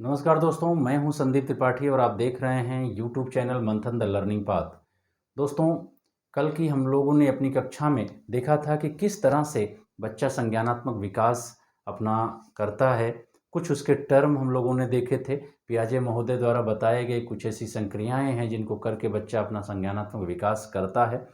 नमस्कार दोस्तों, मैं हूं संदीप त्रिपाठी और आप देख रहे हैं यूट्यूब चैनल मंथन द लर्निंग पाथ। दोस्तों, कल की हम लोगों ने अपनी कक्षा में देखा था कि किस तरह से बच्चा संज्ञानात्मक विकास अपना करता है। कुछ उसके टर्म हम लोगों ने देखे थे। पियाजे महोदय द्वारा बताए गए कुछ ऐसी संक्रियाएं हैं जिनको करके बच्चा अपना संज्ञानात्मक विकास करता है।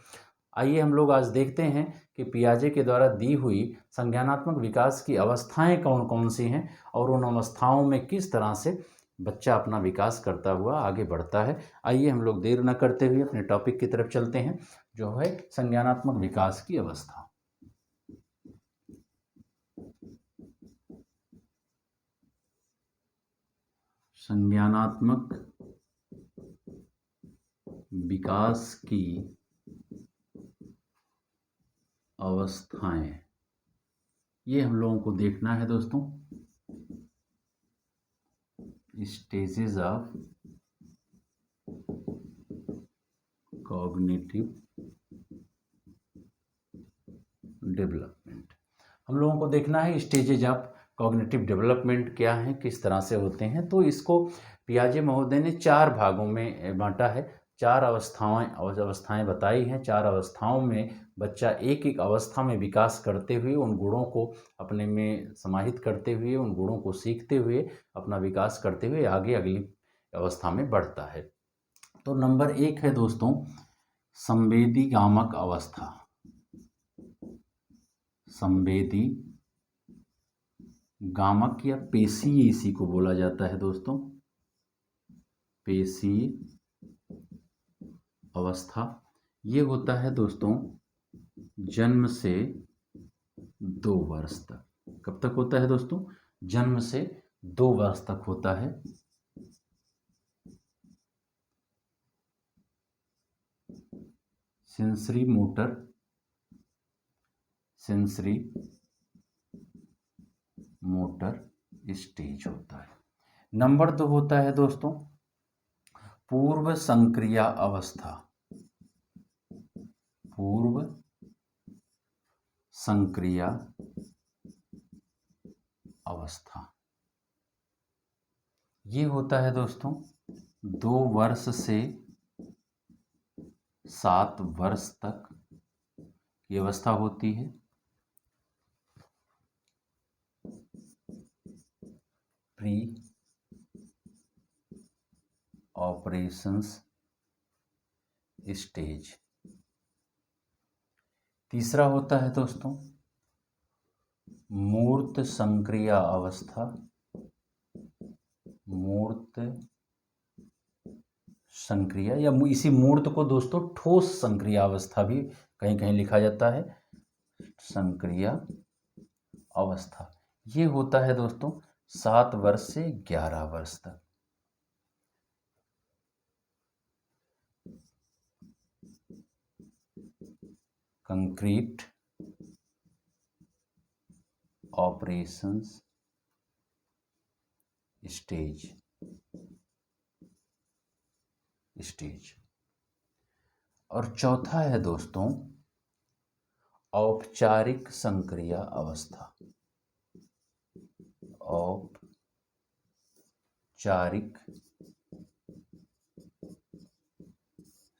आइए हम लोग आज देखते हैं कि पियाजे के द्वारा दी हुई संज्ञानात्मक विकास की अवस्थाएं कौन कौन सी हैं और उन अवस्थाओं में किस तरह से बच्चा अपना विकास करता हुआ आगे बढ़ता है। आइए हम लोग देर न करते हुए अपने टॉपिक की तरफ चलते हैं, जो है संज्ञानात्मक विकास की अवस्था। संज्ञानात्मक विकास की अवस्थाएं, ये हम लोगों को देखना है दोस्तों। स्टेजेस ऑफ कॉग्निटिव डेवलपमेंट, हम लोगों को देखना है स्टेजेज ऑफ कॉग्निटिव डेवलपमेंट क्या हैं, किस तरह से होते हैं। तो इसको पियाजे महोदय ने 4 भागों में बांटा है। 4 अवस्थाएं बताई हैं। 4 अवस्थाओं में बच्चा एक एक अवस्था में विकास करते हुए, उन गुणों को अपने में समाहित करते हुए, उन गुणों को सीखते हुए, अपना विकास करते हुए आगे अगली अवस्था में बढ़ता है। तो नंबर 1 है दोस्तों संवेदीगामक अवस्था। संवेदी गामक या पेशीय इसी को बोला जाता है दोस्तों, पेशीय अवस्था। ये होता है दोस्तों जन्म से 2 वर्ष तक। कब तक होता है दोस्तों? जन्म से 2 वर्ष तक होता है। सेंसरी मोटर स्टेज होता है। नंबर 2 होता है दोस्तों पूर्व संक्रिया अवस्था। पूर्व संक्रिया अवस्था, ये होता है दोस्तों 2 वर्ष से 7 वर्ष तक की अवस्था होती है। Pre operations stage. तीसरा होता है दोस्तों मूर्त संक्रिया अवस्था। मूर्त संक्रिया या इसी मूर्त को दोस्तों ठोस संक्रिया अवस्था भी कहीं कहीं लिखा जाता है। संक्रिया अवस्था ये होता है दोस्तों 7 वर्ष से 11 वर्ष तक। Concrete operations stage. और चौथा है दोस्तों औपचारिक संक्रिया अवस्था। औपचारिक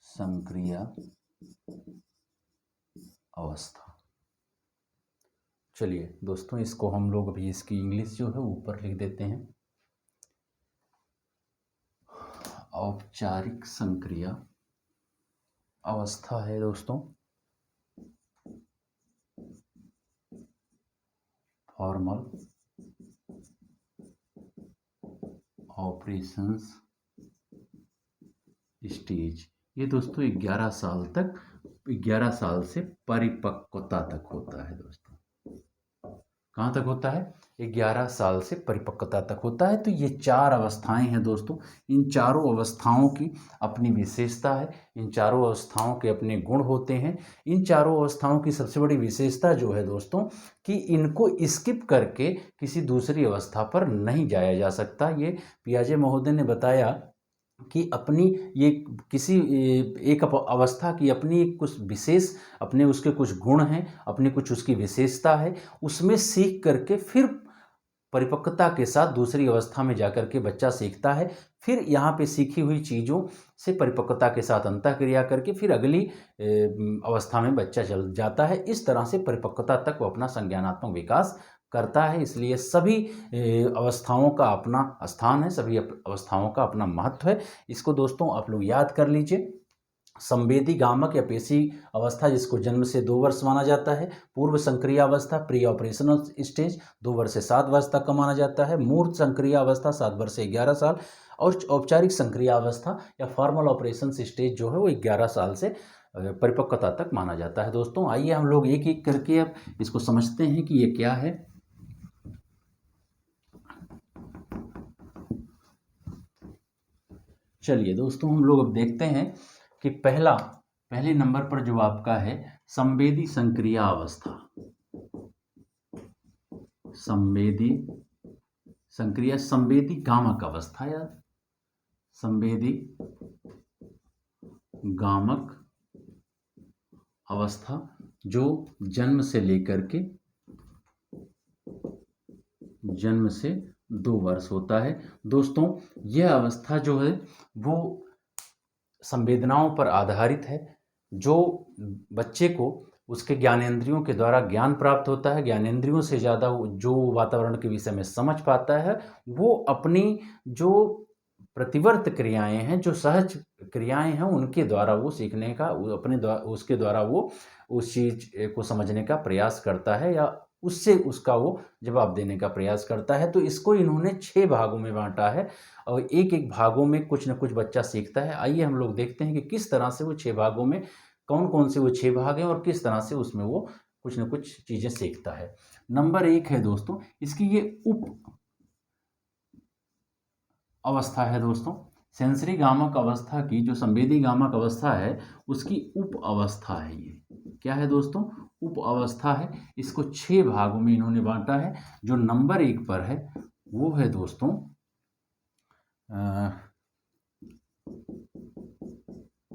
संक्रिया अवस्था। चलिए दोस्तों, इसको हम लोग अभी इसकी इंग्लिश जो है ऊपर लिख देते हैं। औपचारिक संक्रिया अवस्था है दोस्तों फॉर्मल ऑपरेशंस स्टेज। ये दोस्तों 11 साल तक, 11 साल से परिपक्वता तक होता है दोस्तों। कहाँ तक होता है? 11 साल से परिपक्वता तक होता है। तो ये 4 अवस्थाएं हैं दोस्तों। इन चारों अवस्थाओं की अपनी विशेषता है, इन चारों अवस्थाओं के अपने गुण होते हैं। इन चारों अवस्थाओं की सबसे बड़ी विशेषता जो है दोस्तों कि इनको स्किप करके किसी दूसरी अवस्था पर नहीं जाया जा सकता। ये पियाजे महोदय ने बताया कि अपनी ये किसी एक अवस्था की अपनी कुछ विशेष, अपने उसके कुछ गुण हैं, अपनी कुछ उसकी विशेषता है, उसमें सीख करके फिर परिपक्वता के साथ दूसरी अवस्था में जाकर के बच्चा सीखता है। फिर यहाँ पे सीखी हुई चीज़ों से परिपक्वता के साथ अंतःक्रिया करके फिर अगली अवस्था में बच्चा चल जाता है। इस तरह से परिपक्वता तक वो अपना संज्ञानात्मक विकास करता है। इसलिए सभी अवस्थाओं का अपना स्थान है, सभी अवस्थाओं का अपना महत्व है। इसको दोस्तों आप लोग याद कर लीजिए। संवेदी गामक या पेशी अवस्था, जिसको जन्म से 2 वर्ष माना जाता है। पूर्व संक्रिय अवस्था, प्री ऑपरेशनल स्टेज, 2 वर्ष से 7 वर्ष तक का माना जाता है। मूर्त संक्रिय अवस्था 7 वर्ष से 11 साल, और औपचारिक संक्रिय अवस्था या फॉर्मल ऑपरेशन स्टेज जो है वो 11 साल से परिपक्वता तक माना जाता है। दोस्तों आइए हम लोग एक एक करके अब इसको समझते हैं कि ये क्या है। चलिए दोस्तों, हम लोग अब देखते हैं कि पहले नंबर पर जो आपका है संवेदी संक्रिय अवस्था। संवेदी संक्रिय, संवेदी गामक अवस्था या संवेदी गामक अवस्था, जो जन्म से 2 वर्ष होता है। दोस्तों यह अवस्था जो है वो संवेदनाओं पर आधारित है। जो बच्चे को उसके ज्ञानेंद्रियों के द्वारा ज्ञान प्राप्त होता है, ज्ञानेंद्रियों से ज़्यादा जो वातावरण के विषय में समझ पाता है, वो अपनी जो प्रतिवर्त क्रियाएं हैं, जो सहज क्रियाएं हैं, उनके द्वारा वो सीखने का, उसके द्वारा वो उस चीज़ को समझने का प्रयास करता है या उससे उसका वो जवाब देने का प्रयास करता है। तो इसको इन्होंने 6 भागों में बांटा है और एक एक भागों में कुछ न कुछ बच्चा सीखता है। आइए हम लोग देखते हैं कि किस तरह से वो 6 भागों में कौन कौन से वो 6 भाग हैं और किस तरह से उसमें वो कुछ न कुछ चीज़ें सीखता है। नंबर 1 है दोस्तों, इसकी ये उप अवस्था है दोस्तों। सेंसरी गामक अवस्था की जो संवेदी गामक अवस्था है उसकी उप अवस्था है। ये क्या है दोस्तों? उप अवस्था है। इसको 6 भागों में इन्होंने बांटा है। जो नंबर 1 पर है वो है दोस्तों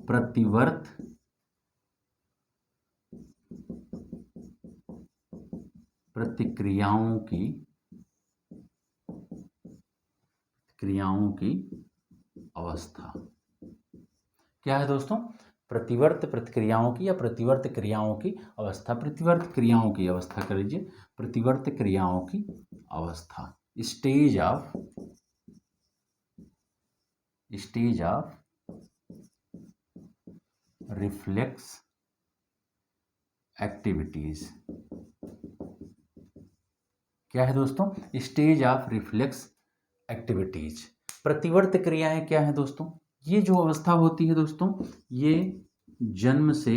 प्रतिवर्त प्रतिक्रियाओं की अवस्था। क्या है दोस्तों? प्रतिवर्त प्रतिक्रियाओं की या प्रतिवर्त क्रियाओं की अवस्था। प्रतिवर्त क्रियाओं की अवस्था कर लीजिए। प्रतिवर्त क्रियाओं की अवस्था, स्टेज ऑफ रिफ्लेक्स एक्टिविटीज। क्या है दोस्तों? Stage of reflex activities. प्रतिवर्त क्रियाएं क्या है दोस्तों? ये जो अवस्था होती है दोस्तों, ये जन्म से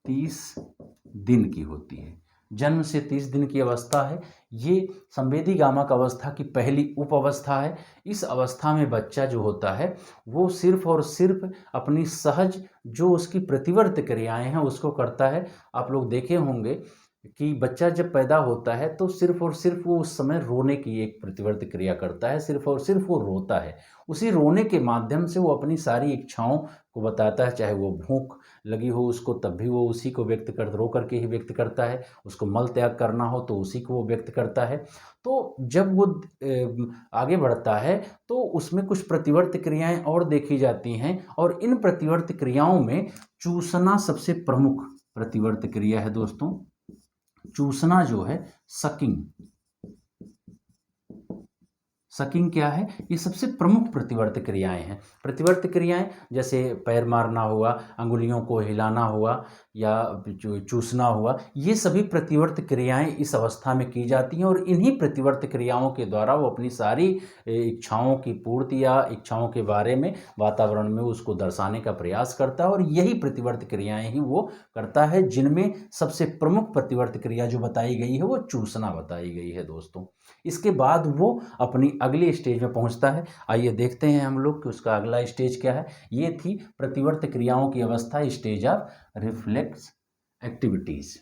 30 दिन की होती है। जन्म से 30 दिन की अवस्था है। ये संवेदी गामक अवस्था की पहली उप अवस्था है। इस अवस्था में बच्चा जो होता है वो सिर्फ और सिर्फ अपनी सहज जो उसकी प्रतिवर्त क्रियाएं हैं उसको करता है। आप लोग देखे होंगे कि बच्चा जब पैदा होता है तो सिर्फ और सिर्फ वो उस समय रोने की एक प्रतिवर्त क्रिया करता है। सिर्फ और सिर्फ वो रोता है। उसी रोने के माध्यम से वो अपनी सारी इच्छाओं को बताता है। चाहे वो भूख लगी हो उसको, तब भी वो उसी को रो करके ही व्यक्त करता है। उसको मल त्याग करना हो तो उसी को वो व्यक्त करता है। तो जब वो आगे बढ़ता है तो उसमें कुछ प्रतिवर्त क्रियाएं और देखी जाती हैं, और इन प्रतिवर्त क्रियाओं में चूसना सबसे प्रमुख प्रतिवर्त क्रिया है दोस्तों। चूसना जो है, सकिंग क्या है? ये सबसे प्रमुख प्रतिवर्त क्रियाएं हैं। प्रतिवर्त क्रियाएं जैसे पैर मारना हुआ, अंगुलियों को हिलाना हुआ या चूसना हुआ, ये सभी प्रतिवर्त क्रियाएं इस अवस्था में की जाती हैं और इन्हीं प्रतिवर्त क्रियाओं के द्वारा वो अपनी सारी इच्छाओं की पूर्ति या इच्छाओं के बारे में वातावरण में उसको दर्शाने का प्रयास करता है। और यही प्रतिवर्त क्रियाएं ही वो करता है, जिनमें सबसे प्रमुख प्रतिवर्त क्रिया जो बताई गई है वो चूसना बताई गई है दोस्तों। इसके बाद वो अपनी अगली स्टेज में पहुंचता है। आइए देखते हैं हम लोग कि उसका अगला स्टेज क्या है। ये थी प्रतिवर्त क्रियाओं की अवस्था, स्टेज ऑफ रिफ्लेक्स एक्टिविटीज।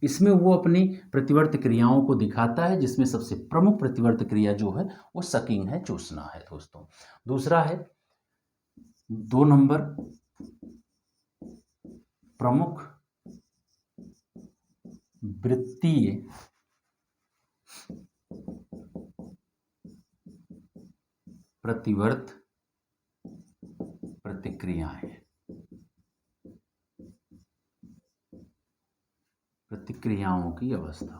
इसमें वो अपनी प्रतिवर्त क्रियाओं को दिखाता है, जिसमें सबसे प्रमुख प्रतिवर्त क्रिया जो है वो सकिंग है, चूसना है दोस्तों। दूसरा है 2 नंबर, प्रमुख वृत्तीय प्रतिवर्त प्रतिक्रियाएं, प्रतिक्रियाओं की अवस्था,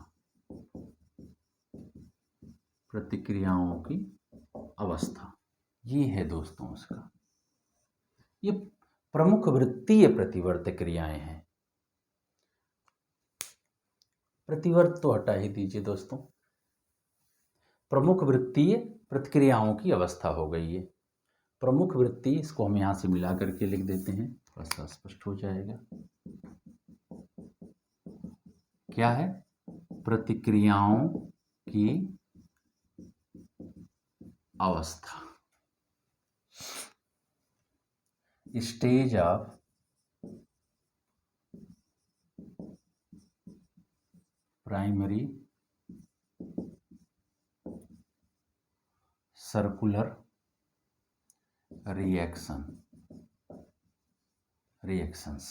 प्रतिक्रियाओं की अवस्था, ये है दोस्तों उसका। ये प्रमुख वृत्तीय प्रतिवर्त क्रियाएं हैं। प्रतिवर्त तो हटा ही दीजिए दोस्तों, प्रमुख वृत्तीय प्रतिक्रियाओं की अवस्था हो गई है। प्रमुख वृत्ति, इसको हम यहां से मिला करके लिख देते हैं, थोड़ा सा स्पष्ट हो जाएगा। क्या है? प्रतिक्रियाओं की अवस्था, stage of primary circular reactions,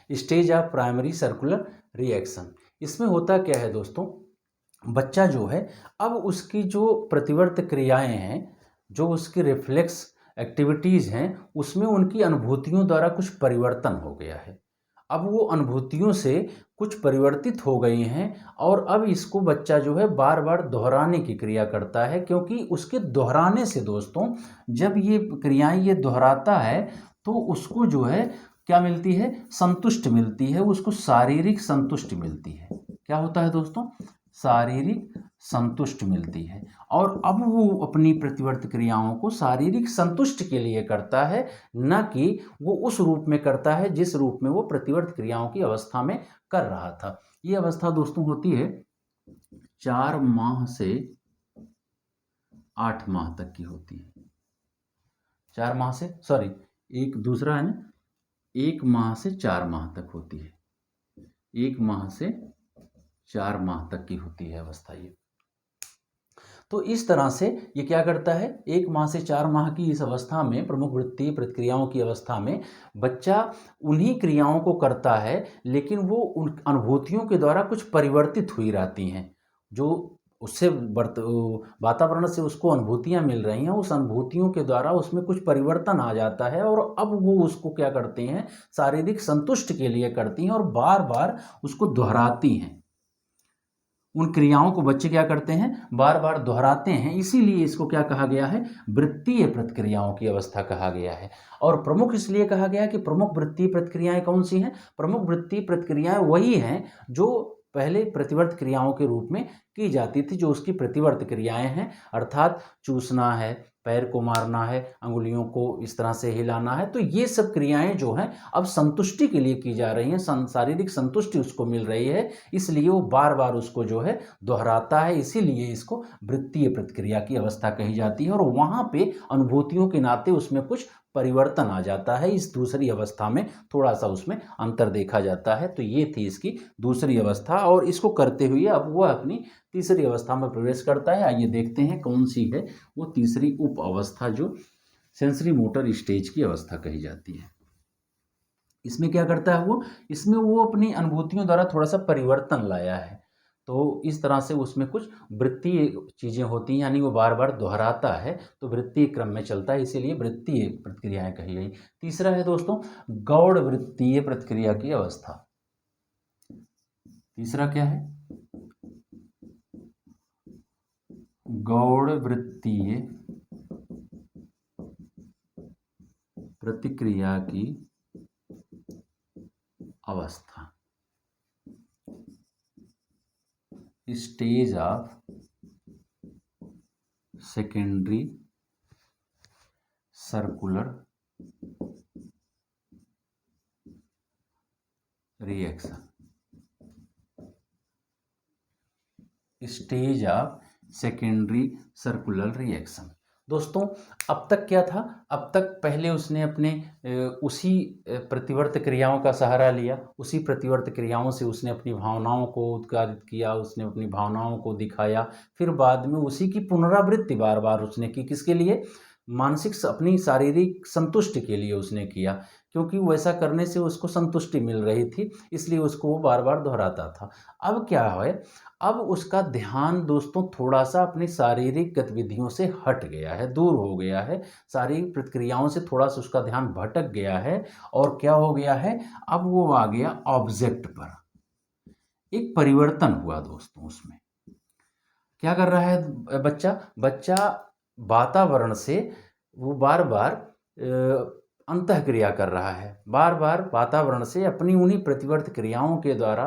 stage of primary circular reaction. इसमें होता क्या है दोस्तों, बच्चा जो है अब उसकी जो प्रतिवर्त क्रियाएं हैं, जो उसकी रिफ्लेक्स एक्टिविटीज़ हैं, उसमें उनकी अनुभूतियों द्वारा कुछ परिवर्तन हो गया है। अब वो अनुभूतियों से कुछ परिवर्तित हो गई हैं और अब इसको बच्चा जो है बार बार दोहराने की क्रिया करता है, क्योंकि उसके दोहराने से दोस्तों, जब ये क्रियाएं ये दोहराता है तो उसको जो है क्या मिलती है? संतुष्टि मिलती है, उसको शारीरिक संतुष्टि मिलती है। क्या होता है दोस्तों? शारीरिक संतुष्टि मिलती है। और अब वो अपनी प्रतिवर्त क्रियाओं को शारीरिक संतुष्टि के लिए करता है, न कि वो उस रूप में करता है जिस रूप में वो प्रतिवर्त क्रियाओं की अवस्था में कर रहा था। ये अवस्था दोस्तों होती है 4 माह से 8 माह तक की होती है। 4 माह से, सॉरी, एक दूसरा है ना, 1 माह से 4 माह तक होती है। 1 माह से 4 माह तक की होती है अवस्था ये। तो इस तरह से ये क्या करता है, 1 माह से 4 माह की इस अवस्था में, प्रमुख वृत्तीय प्रतिक्रियाओं की अवस्था में, बच्चा उन्हीं क्रियाओं को करता है, लेकिन वो उन अनुभूतियों के द्वारा कुछ परिवर्तित हुई रहती हैं। जो उससे वातावरण से उसको अनुभूतियाँ मिल रही हैं, उस अनुभूतियों के द्वारा उसमें कुछ परिवर्तन आ जाता है और अब वो उसको क्या करते हैं, शारीरिक संतुष्टि के लिए करती हैं और बार बार उसको दोहराती हैं। उन क्रियाओं को बच्चे क्या करते हैं, बार बार दोहराते हैं। इसीलिए इसको क्या कहा गया है? वृत्तीय प्रतिक्रियाओं की अवस्था कहा गया है। और प्रमुख इसलिए कहा गया है कि प्रमुख वृत्तीय प्रतिक्रियाएं कौन सी हैं? प्रमुख वृत्तीय प्रतिक्रियाएं वही हैं जो पहले प्रतिवर्त क्रियाओं के रूप में की जाती थी, जो उसकी प्रतिवर्त क्रियाएं हैं, अर्थात चूसना है, पैर को मारना है, अंगुलियों को इस तरह से हिलाना है। तो ये सब क्रियाएं जो हैं अब संतुष्टि के लिए की जा रही हैं, शारीरिक संतुष्टि उसको मिल रही है, इसलिए वो बार बार उसको जो है दोहराता है। इसीलिए इसको वृत्तीय प्रतिक्रिया की अवस्था कही जाती है और वहाँ पे अनुभूतियों के नाते उसमें कुछ परिवर्तन आ जाता है। इस दूसरी अवस्था में थोड़ा सा उसमें अंतर देखा जाता है। तो ये थी इसकी दूसरी अवस्था और इसको करते हुए अब वह अपनी तीसरी अवस्था में प्रवेश करता है। आइए देखते हैं कौन सी है वो तीसरी उप अवस्था, जो सेंसरी मोटर स्टेज की अवस्था कही जाती है। इसमें क्या करता है वो, इसमें वो अपनी अनुभूतियों द्वारा थोड़ा सा परिवर्तन लाया है। तो इस तरह से उसमें कुछ वृत्तीय चीज़ें होती हैं, यानी वो बार बार दोहराता है, तो वृत्तीय क्रम में चलता है, इसीलिए वृत्तीय प्रतिक्रियाएं कही गई। तीसरा है दोस्तों गौड़ वृत्तीय प्रतिक्रिया की अवस्था। तीसरा क्या है? गौड़ वृत्तीय प्रतिक्रिया की अवस्था, stage of secondary circular reaction, stage of secondary circular reaction. दोस्तों अब तक क्या था, अब तक पहले उसने अपने उसी प्रतिवर्त क्रियाओं का सहारा लिया, उसी प्रतिवर्त क्रियाओं से उसने अपनी भावनाओं को उद्गारित किया, उसने अपनी भावनाओं को दिखाया, फिर बाद में उसी की पुनरावृत्ति बार बार उसने की। किसके लिए? मानसिक अपनी शारीरिक संतुष्टि के लिए उसने किया, क्योंकि वैसा करने से उसको संतुष्टि मिल रही थी, इसलिए उसको वो बार बार दोहराता था। अब क्या है, अब उसका ध्यान दोस्तों थोड़ा सा अपनी शारीरिक गतिविधियों से हट गया है, दूर हो गया है, शारीरिक प्रतिक्रियाओं से थोड़ा सा उसका ध्यान भटक गया है। और क्या हो गया है, अब वो आ गया ऑब्जेक्ट पर। एक परिवर्तन हुआ दोस्तों उसमें। क्या कर रहा है बच्चा, बच्चा वातावरण से वो बार बार अंतःक्रिया कर रहा है, बार बार वातावरण से अपनी उन्हीं प्रतिवर्त क्रियाओं के द्वारा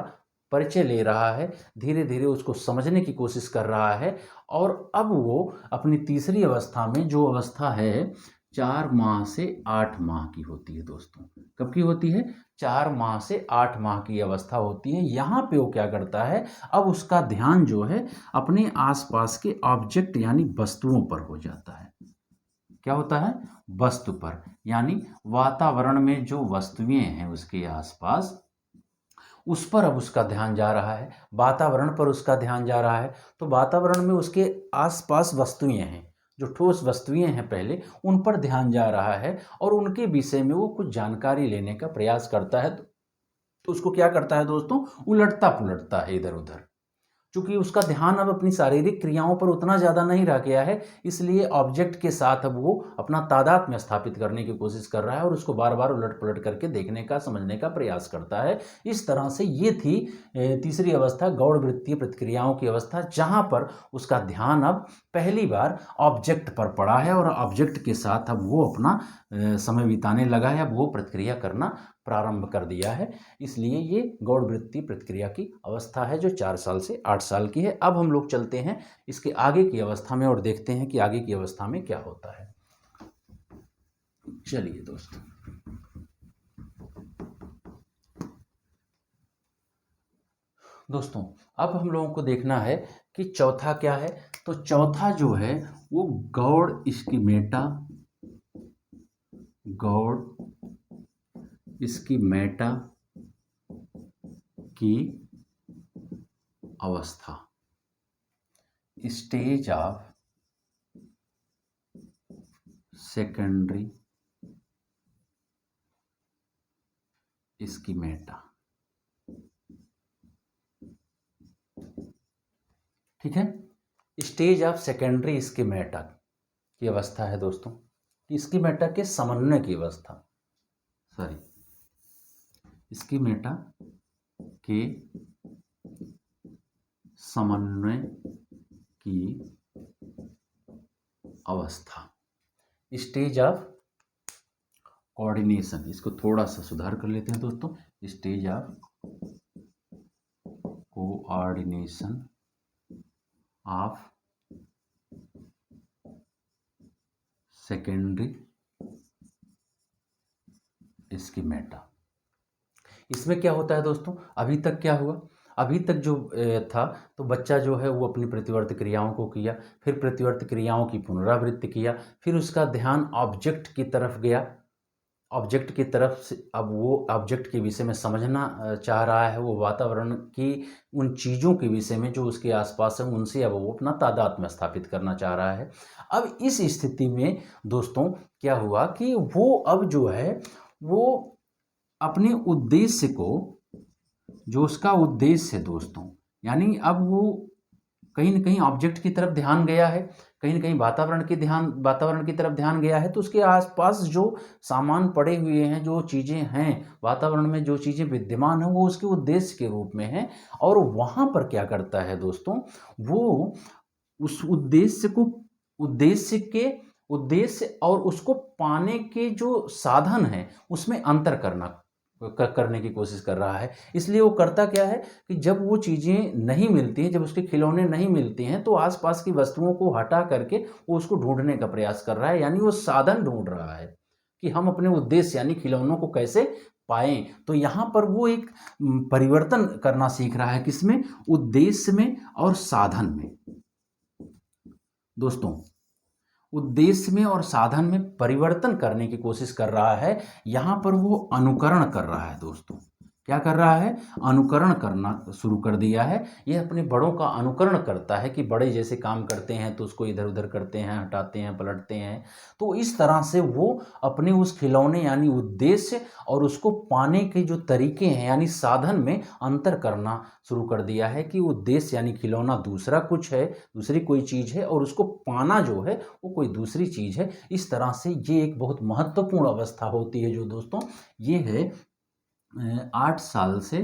परिचय ले रहा है, धीरे धीरे उसको समझने की कोशिश कर रहा है। और अब वो अपनी तीसरी अवस्था में, जो अवस्था है 4 माह से 8 माह की होती है दोस्तों। कब की होती है, 4 माह से 8 माह की अवस्था होती है। यहाँ पे वो क्या करता है, अब उसका ध्यान जो है अपने आसपास के ऑब्जेक्ट यानी वस्तुओं पर हो जाता है। क्या होता है, वस्तु पर, यानी वातावरण में जो वस्तुएं हैं उसके आसपास, उस पर अब उसका ध्यान जा रहा है, वातावरण पर उसका ध्यान जा रहा है। तो वातावरण में उसके आसपास वस्तुएं हैं, जो ठोस वस्तुएं हैं पहले, उन पर ध्यान जा रहा है और उनके विषय में वो कुछ जानकारी लेने का प्रयास करता है। तो उसको क्या करता है दोस्तों, उलटता पुलटता है इधर उधर। चूंकि उसका ध्यान अब अपनी शारीरिक क्रियाओं पर उतना ज़्यादा नहीं रह गया है, इसलिए ऑब्जेक्ट के साथ अब वो अपना तादात्म्य स्थापित करने की कोशिश कर रहा है और उसको बार बार उलट पलट करके देखने का, समझने का प्रयास करता है। इस तरह से ये थी तीसरी अवस्था, गौड़ वृत्तीय प्रतिक्रियाओं की अवस्था, जहाँ पर उसका ध्यान अब पहली बार ऑब्जेक्ट पर पड़ा है और ऑब्जेक्ट के साथ अब वो अपना समय बिताने लगा है, अब वो प्रतिक्रिया करना प्रारंभ कर दिया है। इसलिए ये गौड़ वृत्तीय प्रतिक्रिया की अवस्था है, जो 4 साल से 8 साल की है। अब हम लोग चलते हैं इसके आगे की अवस्था में और देखते हैं कि आगे की अवस्था में क्या होता है। चलिए दोस्तों अब हम लोगों को देखना है कि चौथा क्या है। तो चौथा जो है वो गौड़ स्कीमेटा, गौड़ स्कीमेटा की अवस्था, स्टेज ऑफ सेकेंडरी स्कीमेटा। ठीक है, स्टेज ऑफ सेकेंडरी स्कीमेटा की अवस्था है दोस्तों, स्कीमेटा के समन्वय की अवस्था, स्कीमेटा के समन्वय की अवस्था, स्टेज ऑफ कोऑर्डिनेशन। इसको थोड़ा सा सुधार कर लेते हैं दोस्तों, stage of coordination of secondary schemata. इसमें क्या होता है दोस्तों, अभी तक क्या हुआ, अभी तक जो था, तो बच्चा जो है वो अपनी प्रतिवर्त क्रियाओं को किया, फिर प्रतिवर्त क्रियाओं की पुनरावृत्ति किया, फिर उसका ध्यान ऑब्जेक्ट की तरफ गया, ऑब्जेक्ट की तरफ से अब वो ऑब्जेक्ट के विषय में समझना चाह रहा है, वो वातावरण की उन चीज़ों के विषय में जो उसके आसपास है उनसे अब वो अपना तादात्म्य स्थापित करना चाह रहा है। अब इस स्थिति में दोस्तों क्या हुआ कि वो अब जो है वो अपने उद्देश्य को, जो उसका उद्देश्य है दोस्तों, यानी अब वो कहीं ना कहीं ऑब्जेक्ट की तरफ ध्यान गया है, कहीं ना कहीं वातावरण की तरफ ध्यान गया है। तो उसके आसपास जो सामान पड़े हुए हैं, जो चीज़ें हैं वातावरण में, जो चीज़ें विद्यमान हैं, वो उसके उद्देश्य के रूप में हैं। और वहाँ पर क्या करता है दोस्तों, वो उस उद्देश्य और उसको पाने के जो साधन हैं उसमें अंतर करने की कोशिश कर रहा है। इसलिए वो करता क्या है कि जब वो चीज़ें नहीं मिलती हैं, जब उसके खिलौने नहीं मिलते हैं, तो आसपास की वस्तुओं को हटा करके वो उसको ढूंढने का प्रयास कर रहा है, यानी वो साधन ढूंढ रहा है कि हम अपने उद्देश्य यानी खिलौनों को कैसे पाएं। तो यहाँ पर वो एक परिवर्तन करना सीख रहा है, किसमें, उद्देश्य में और साधन में दोस्तों। उद्देश्य में और साधन में परिवर्तन करने की कोशिश कर रहा है। यहाँ पर वो अनुकरण कर रहा है दोस्तों। क्या कर रहा है? अनुकरण करना शुरू कर दिया है। ये अपने बड़ों का अनुकरण करता है कि बड़े जैसे काम करते हैं तो उसको इधर उधर करते हैं, हटाते हैं, पलटते हैं। तो इस तरह से वो अपने उस खिलौने यानी उद्देश्य और उसको पाने के जो तरीके हैं यानी साधन में अंतर करना शुरू कर दिया है कि उद्देश्य यानी खिलौना दूसरा कुछ है, दूसरी कोई चीज़ है, और उसको पाना जो है वो कोई दूसरी चीज़ है। इस तरह से ये एक बहुत महत्वपूर्ण अवस्था होती है जो दोस्तों ये है 8 साल से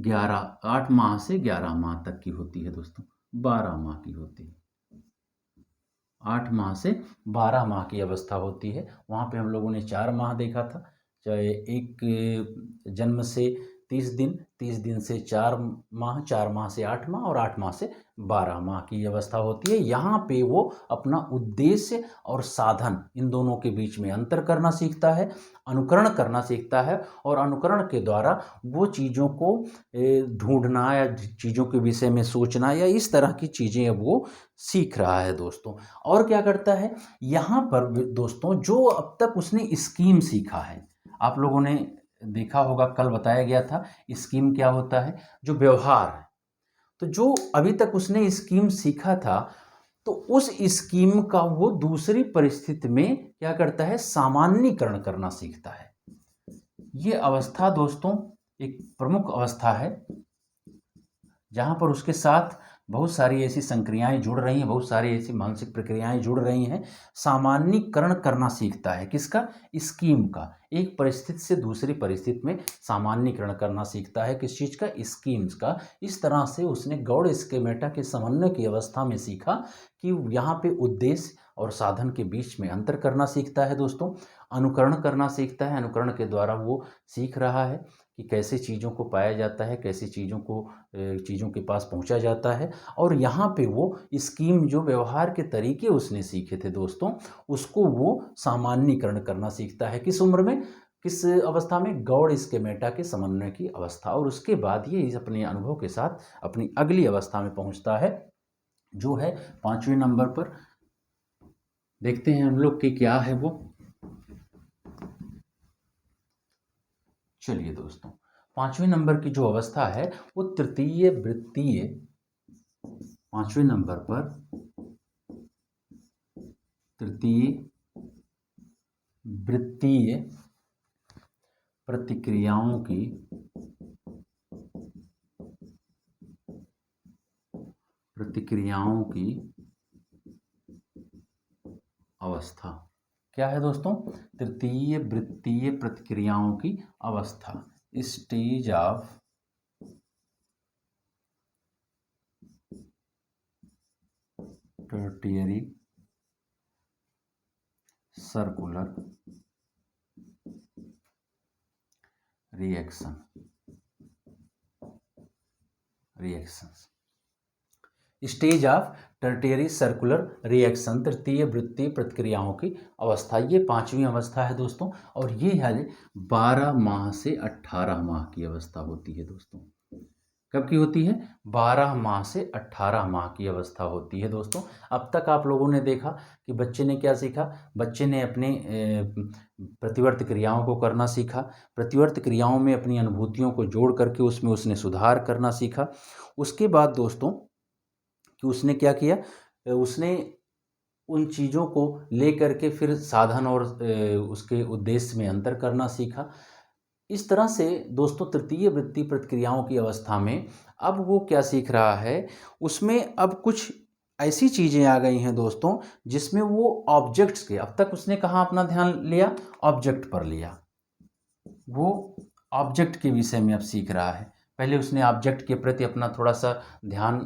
8 माह से 11 माह तक की होती है दोस्तों, 12 माह की होती है। 8 माह से 12 माह की अवस्था होती है। वहाँ पे हम लोगों ने 4 माह देखा था, चाहे एक जन्म से 30 दिन, 30 दिन से 4 माह, 4 माह से 8 माह और 8 माह से 12 माह की अवस्था होती है। यहाँ पे वो अपना उद्देश्य और साधन इन दोनों के बीच में अंतर करना सीखता है, अनुकरण करना सीखता है, और अनुकरण के द्वारा वो चीज़ों को ढूंढना या चीज़ों के विषय में सोचना या इस तरह की चीज़ें अब वो सीख रहा है दोस्तों। और क्या करता है यहाँ पर दोस्तों, जो अब तक उसने स्कीम सीखा है, आप लोगों ने देखा होगा कल बताया गया था स्कीम क्या होता है, जो व्यवहार है। तो जो अभी तक उसने स्कीम सीखा था तो उस स्कीम का वो दूसरी परिस्थिति में क्या करता है, सामान्यीकरण करना सीखता है। ये अवस्था दोस्तों एक प्रमुख अवस्था है जहाँ पर उसके साथ बहुत सारी ऐसी संक्रियाएं जुड़ रही हैं, बहुत सारी ऐसी मानसिक प्रक्रियाएं जुड़ रही हैं। सामान्यीकरण करना सीखता है, किसका? स्कीम का। एक परिस्थिति से दूसरी परिस्थिति में सामान्यीकरण करना सीखता है, किस चीज़ का? स्कीम्स का। इस तरह से उसने गौड़ स्केमेटा के समन्वय की अवस्था में सीखा कि यहाँ पे उद्देश्य और साधन के बीच में अंतर करना सीखता है दोस्तों। अनुकरण करना सीखता है, अनुकरण के द्वारा वो सीख रहा है कि कैसे चीज़ों को पाया जाता है, कैसे चीज़ों को चीज़ों के पास पहुंचा जाता है। और यहाँ पे वो स्कीम, जो व्यवहार के तरीके उसने सीखे थे दोस्तों, उसको वो सामान्यीकरण करना सीखता है। किस उम्र में, किस अवस्था में? गौड़ स्केमेटा के समन्वय की अवस्था। और उसके बाद ये इस अपने अनुभव के साथ अपनी अगली अवस्था में पहुंचता है, जो है 5वें नंबर पर। देखते हैं हम लोग कि क्या है वो। चलिए दोस्तों, 5वें नंबर की जो अवस्था है वो तृतीय वृत्तीय, 5वें नंबर पर तृतीय वृत्तीय प्रतिक्रियाओं की अवस्था। क्या है दोस्तों? तृतीय वृत्तीय प्रतिक्रियाओं की अवस्था, stage of tertiary circular reactions. Stage of tertiary circular reaction, तृतीय वृत्तीय प्रतिक्रियाओं की अवस्था, ये 5वीं अवस्था है दोस्तों। और ये है 12 माह से 18 माह की अवस्था होती है दोस्तों। कब की होती है? 12 माह से 18 माह की अवस्था होती है दोस्तों। अब तक आप लोगों ने देखा कि बच्चे ने क्या सीखा? बच्चे ने अपने प्रतिवर्ती क्रियाओं को करना सीखा, प्रतिवर्ती क्रियाओं में अपनी अनुभूतियों को जोड़ करके उसमें उसने सुधार करना सीखा। उसके बाद दोस्तों कि उसने क्या किया, उसने उन चीज़ों को लेकर के फिर साधन और उसके उद्देश्य में अंतर करना सीखा। इस तरह से दोस्तों तृतीय वृत्तीय प्रतिक्रियाओं की अवस्था में अब वो क्या सीख रहा है, उसमें अब कुछ ऐसी चीज़ें आ गई हैं दोस्तों जिसमें वो ऑब्जेक्ट्स के, अब तक उसने कहाँ अपना ध्यान लिया? ऑब्जेक्ट पर लिया। वो ऑब्जेक्ट के विषय में अब सीख रहा है। पहले उसने ऑब्जेक्ट के प्रति अपना थोड़ा सा ध्यान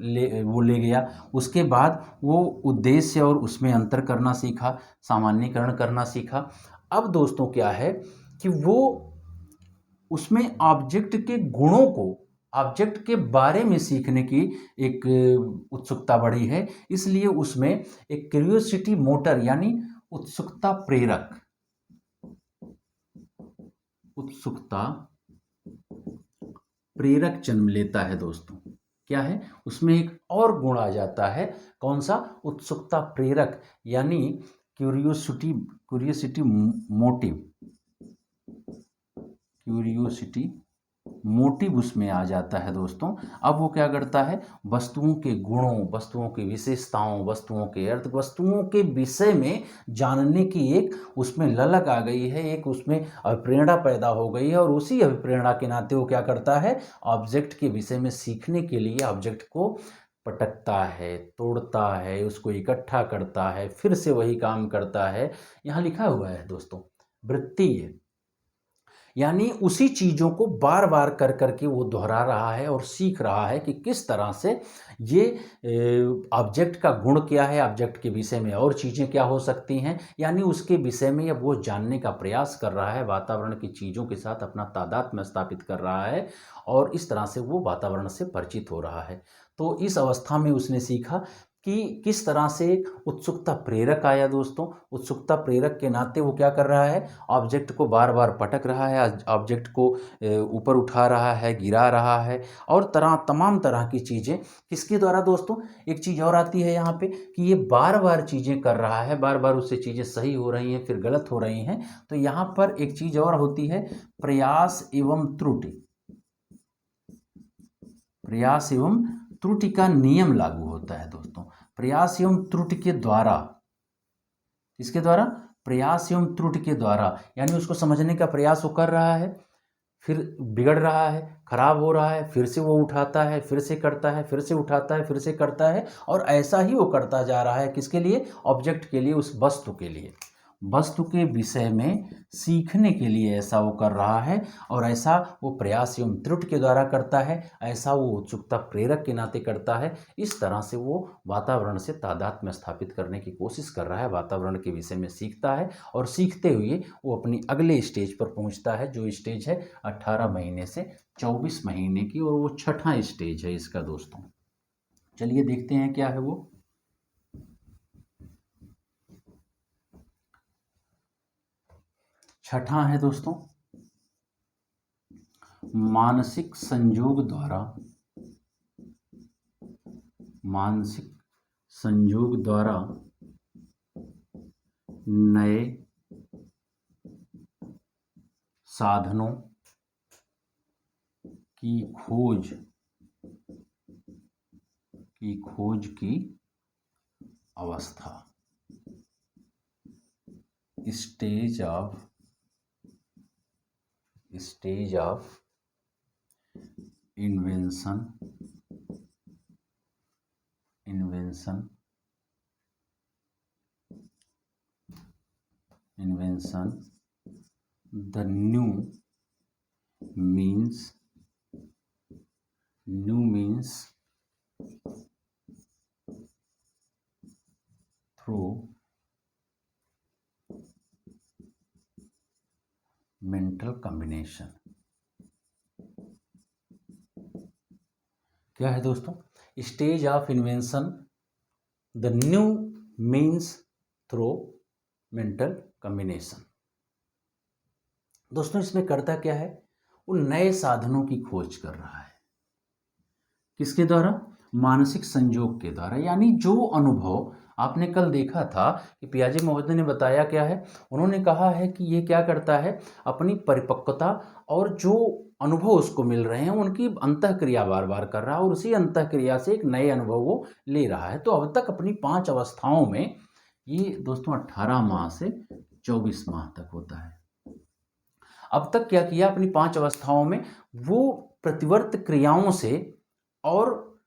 ले गया। उसके बाद वो उद्देश्य और उसमें अंतर करना सीखा, सामान्यीकरण करना सीखा। अब दोस्तों क्या है कि वो उसमें ऑब्जेक्ट के गुणों को, ऑब्जेक्ट के बारे में सीखने की एक उत्सुकता बढ़ी है। इसलिए उसमें एक क्यूरियोसिटी मोटर यानी उत्सुकता प्रेरक, उत्सुकता प्रेरक जन्म लेता है दोस्तों। क्या है? उसमें एक और गुण आ जाता है, कौन सा? उत्सुकता प्रेरक यानी क्यूरियोसिटी मोटिव, क्यूरियोसिटी मोटिव उसमें आ जाता है दोस्तों। अब वो क्या करता है, वस्तुओं के गुणों, वस्तुओं की विशेषताओं, वस्तुओं के अर्थ, वस्तुओं के विषय में जानने की एक उसमें ललक आ गई है, एक उसमें अभिप्रेरणा पैदा हो गई है। और उसी अभिप्रेरणा के नाते वो क्या करता है, ऑब्जेक्ट के विषय में सीखने के लिए ऑब्जेक्ट को पटकता है, तोड़ता है, उसको इकट्ठा करता है, फिर से वही काम करता है। यहाँ लिखा हुआ है दोस्तों, वृत्ति है, यानी उसी चीज़ों को बार बार कर करके वो दोहरा रहा है और सीख रहा है कि किस तरह से ये ऑब्जेक्ट का गुण क्या है, ऑब्जेक्ट के विषय में और चीज़ें क्या हो सकती हैं, यानी उसके विषय में अब वो जानने का प्रयास कर रहा है, वातावरण की चीज़ों के साथ अपना तादात्म्य स्थापित कर रहा है और इस तरह से वो वातावरण से परिचित हो रहा है। तो इस अवस्था में उसने सीखा कि किस तरह से एक उत्सुकता प्रेरक आया दोस्तों। उत्सुकता प्रेरक के नाते वो क्या कर रहा है, ऑब्जेक्ट को बार बार पटक रहा है, ऑब्जेक्ट को ऊपर उठा रहा है, गिरा रहा है और तमाम तरह की चीज़ें किसके द्वारा दोस्तों। एक चीज़ और आती है यहाँ पे कि ये बार बार चीज़ें कर रहा है, बार बार उससे चीज़ें सही हो रही हैं फिर गलत हो रही हैं। तो यहाँ पर एक चीज़ और होती है, प्रयास एवं त्रुटि। प्रयास एवं त्रुटि का नियम लागू होता है दोस्तों। प्रयास एवं त्रुटि के द्वारा, इसके द्वारा प्रयास एवं त्रुटि के द्वारा, यानी उसको समझने का प्रयास वो कर रहा है, फिर बिगड़ रहा है, खराब हो रहा है, फिर से वो उठाता है, फिर से करता है, फिर से उठाता है, फिर से करता है और ऐसा ही वो करता जा रहा है। किसके लिए, ऑब्जेक्ट के लिए, उस वस्तु के लिए, वस्तु के विषय में सीखने के लिए ऐसा वो कर रहा है। और ऐसा वो प्रयास एवं त्रुटि के द्वारा करता है, ऐसा वो उत्सुकता प्रेरक के नाते करता है। इस तरह से वो वातावरण से तादात्म्य स्थापित करने की कोशिश कर रहा है, वातावरण के विषय में सीखता है और सीखते हुए वो अपनी अगले स्टेज पर पहुंचता है, जो स्टेज है 18 महीने से 24 महीने की, और वो छठा स्टेज है इसका दोस्तों। चलिए देखते हैं क्या है वो। छठा है दोस्तों, मानसिक संयोग द्वारा, मानसिक संयोग द्वारा नए साधनों की खोज की अवस्था, stage of invention the new means through mental combination. क्या है दोस्तों, stage of invention the new means through mental combination. दोस्तों इसमें करता क्या है, वो नए साधनों की खोज कर रहा है। किसके द्वारा, मानसिक संयोग के द्वारा। यानी जो अनुभव आपने कल देखा था कि पियाजे महोदय ने बताया क्या है, उन्होंने कहा है कि ये क्या करता है, अपनी परिपक्वता और जो अनुभव उसको मिल रहे हैं उनकी अंतःक्रिया बार बार कर रहा है और उसी अंतःक्रिया से एक नए अनुभव वो ले रहा है। तो अब तक अपनी 5 अवस्थाओं में ये दोस्तों 18 माह से 24 माह तक होता है। अब तक क्या किया, अपनी 5 अवस्थाओं में वो प्रतिवर्त क्रियाओं से और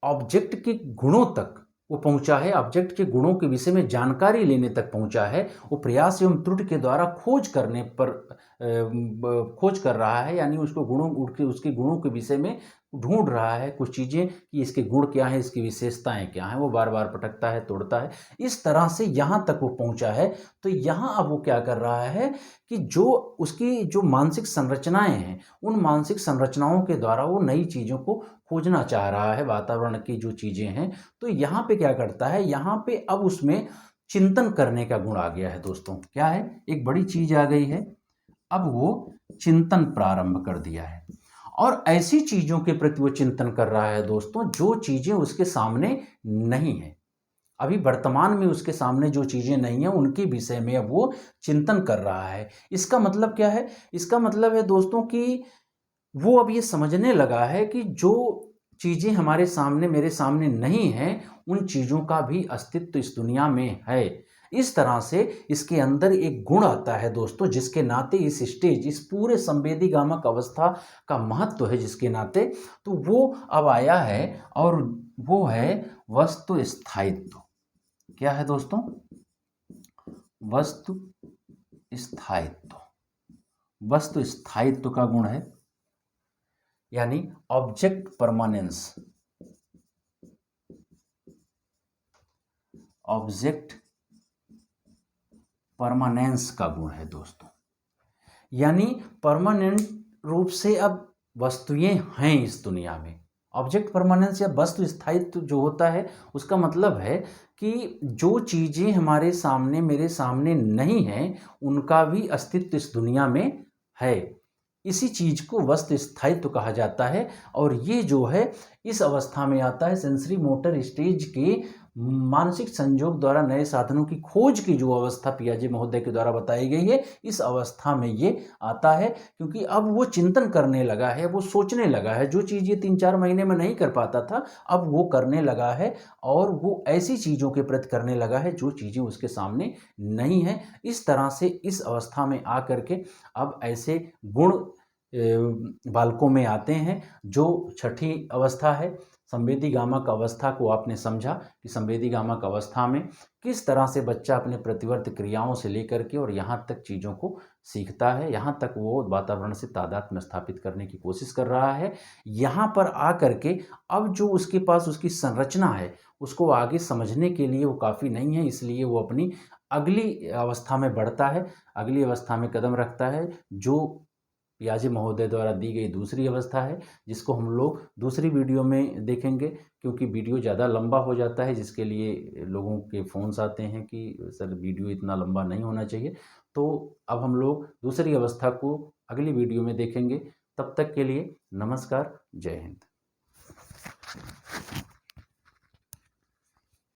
ऑब्जेक्ट के गुणों तक वो पहुंचा है, ऑब्जेक्ट के गुणों के विषय में जानकारी लेने तक पहुंचा है। वो प्रयास एवं त्रुटि के द्वारा खोज कर रहा है, यानी उसके गुणों के विषय में ढूंढ रहा है कुछ चीज़ें कि इसके गुण क्या हैं, इसकी विशेषताएं क्या हैं। वो बार बार पटकता है, तोड़ता है, इस तरह से यहाँ तक वो पहुंचा है। तो यहाँ अब वो क्या कर रहा है कि जो उसकी जो मानसिक संरचनाएं हैं, उन मानसिक संरचनाओं के द्वारा वो नई चीज़ों को खोजना चाह रहा है, वातावरण की जो चीज़ें हैं। तो यहाँ पे क्या करता है, यहाँ पे अब उसमें चिंतन करने का गुण आ गया है दोस्तों। क्या है, एक बड़ी चीज़ आ गई है, अब वो चिंतन प्रारंभ कर दिया है और ऐसी चीज़ों के प्रति वो चिंतन कर रहा है दोस्तों जो चीज़ें उसके सामने नहीं है। अभी वर्तमान में उसके सामने जो चीज़ें नहीं हैं उनके विषय में अब वो चिंतन कर रहा है। इसका मतलब क्या है, इसका मतलब है दोस्तों कि वो अब ये समझने लगा है कि जो चीज़ें हमारे सामने मेरे सामने नहीं हैं, उन चीज़ों का भी अस्तित्व इस दुनिया में है। इस तरह से इसके अंदर एक गुण आता है दोस्तों, जिसके नाते इस स्टेज, इस पूरे संवेदीगामक अवस्था का महत्व है जिसके नाते, तो वो अब आया है और वो है वस्तु स्थायित्व। क्या है दोस्तों? वस्तु स्थायित्व। वस्तु स्थायित्व का गुण है, यानी ऑब्जेक्ट परमानेंस। ऑब्जेक्ट परमानेंस का गुण है दोस्तों, यानी परमानेंट रूप से अब वस्तुएं हैं इस दुनिया में। ऑब्जेक्ट परमानेंस या वस्तु स्थायित्व जो होता है, उसका मतलब है कि जो चीज़ें हमारे सामने मेरे सामने नहीं हैं, उनका भी अस्तित्व इस दुनिया में है। इसी चीज़ को वस्तु स्थायित्व कहा जाता है। और ये जो है इस अवस्था में आता है सेंसरी मोटर स्टेज के मानसिक संयोग द्वारा नए साधनों की खोज की जो अवस्था पियाजे महोदय के द्वारा बताई गई है, इस अवस्था में ये आता है। क्योंकि अब वो चिंतन करने लगा है, वो सोचने लगा है, जो चीज़ ये 3-4 महीने में नहीं कर पाता था, अब वो करने लगा है। और वो ऐसी चीज़ों के प्रति करने लगा है जो चीज़ें उसके सामने नहीं हैं। इस तरह से इस अवस्था में आकर के अब ऐसे गुण बालकों में आते हैं। जो छठी अवस्था है, संवेदीगामक अवस्था को आपने समझा कि संवेदीगामक अवस्था में किस तरह से बच्चा अपने प्रतिवर्ती क्रियाओं से लेकर के और यहाँ तक चीज़ों को सीखता है, यहाँ तक वो वातावरण से तादात्म्य स्थापित करने की कोशिश कर रहा है। यहाँ पर आकर के अब जो उसके पास उसकी संरचना है, उसको आगे समझने के लिए वो काफ़ी नहीं है, इसलिए वो अपनी अगली अवस्था में बढ़ता है, अगली अवस्था में कदम रखता है, जो पियाजे महोदय द्वारा दी गई दूसरी अवस्था है, जिसको हम लोग दूसरी वीडियो में देखेंगे। क्योंकि वीडियो ज़्यादा लंबा हो जाता है, जिसके लिए लोगों के फ़ोन्स आते हैं कि सर वीडियो इतना लंबा नहीं होना चाहिए। तो अब हम लोग दूसरी अवस्था को अगली वीडियो में देखेंगे। तब तक के लिए नमस्कार, जय हिंद।